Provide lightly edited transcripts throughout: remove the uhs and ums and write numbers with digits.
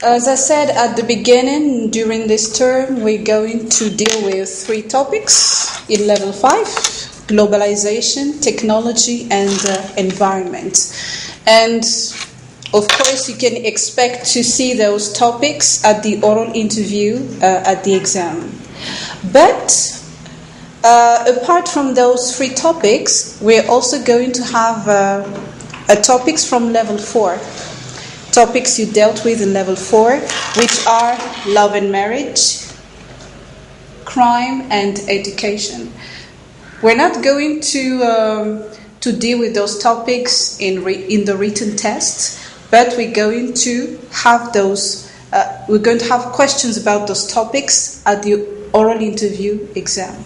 As I said at the beginning, during this term, we're going to deal with 3 topics in level 5: globalization, technology, and environment. And of course, you can expect to see those topics at the oral interview at the exam. But apart from those 3 topics, we're also going to have topics from level 4. Topics you dealt with in level 4, which are love and marriage, crime, and education. We're not going to deal with those topics in the written test, but we're going to have those. We're going to have questions about those topics at the oral interview exam.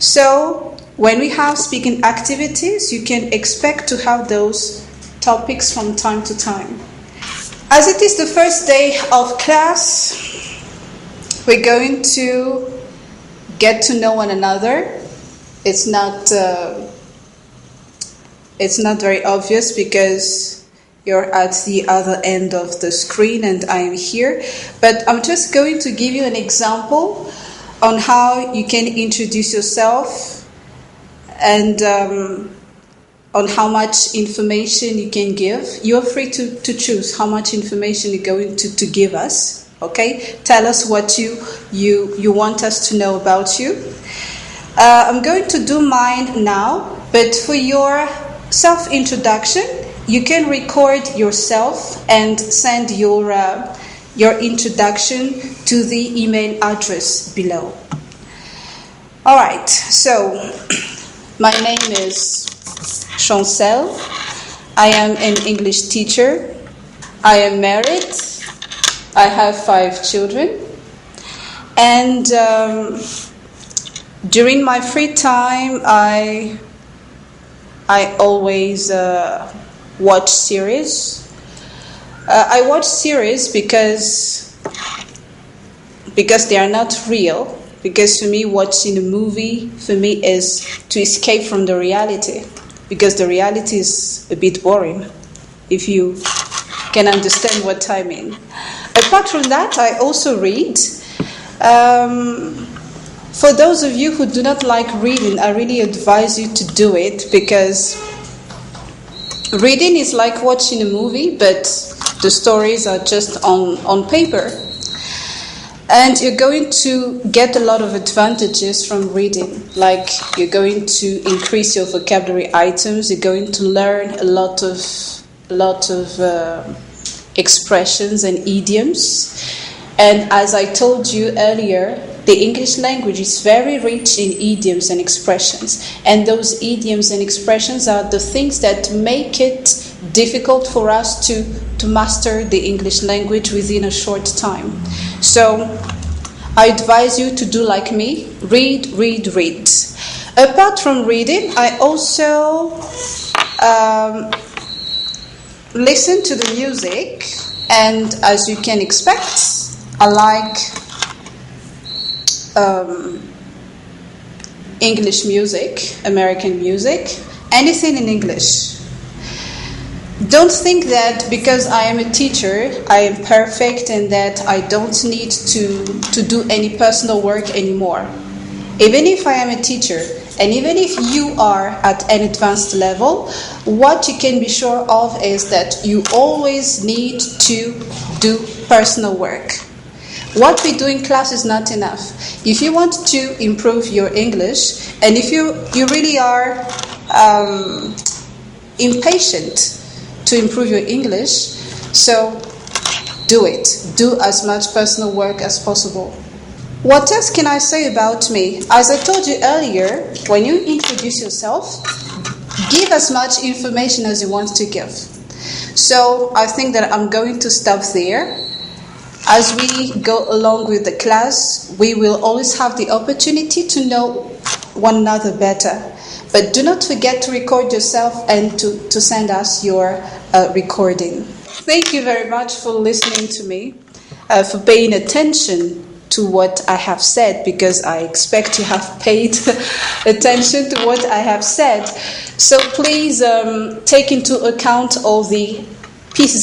So when we have speaking activities, you can expect to have those topics from time to time. As it is the first day of class, we're going to get to know one another. It's not very obvious because you're at the other end of the screen and I am here. But I'm just going to give you an example on how you can introduce yourself and on how much information you can give. You're free to choose how much information you're going to give us. Okay? Tell us what you want us to know about you. I'm going to do mine now, but for your self-introduction, you can record yourself and send your introduction to the email address below. All right, so my name is Chancel. I am an English teacher. I am married. I have 5 children. And during my free time, I always watch series. I watch series because they are not real. Because for me, watching a movie, for me, is to escape from the reality. Because the reality is a bit boring, if you can understand what I mean. Apart from that, I also read. For those of you who do not like reading, I really advise you to do it, because reading is like watching a movie, but the stories are just on paper. And you're going to get a lot of advantages from reading. Like, you're going to increase your vocabulary items. You're going to learn a lot of expressions and idioms. And as I told you earlier, the English language is very rich in idioms and expressions. And those idioms and expressions are the things that make it difficult for us to master the English language within a short time. So I advise you to do like me. Read. Apart from reading, I also listen to the music. And as you can expect, I like English music, American music, anything in English. Don't think that because I am a teacher, I am perfect and that I don't need to do any personal work anymore. Even if I am a teacher, and even if you are at an advanced level, what you can be sure of is that you always need to do personal work. What we do in class is not enough. If you want to improve your English, and if you really are impatient to improve your English, so do it. Do as much personal work as possible. What else can I say about me? As I told you earlier, when you introduce yourself, give as much information as you want to give. So I think that I'm going to stop there. As we go along with the class, we will always have the opportunity to know one another better. But do not forget to record yourself and to send us your recording. Thank you very much for listening to me, for paying attention to what I have said, because I expect you have paid attention to what I have said. So please take into account all the pieces of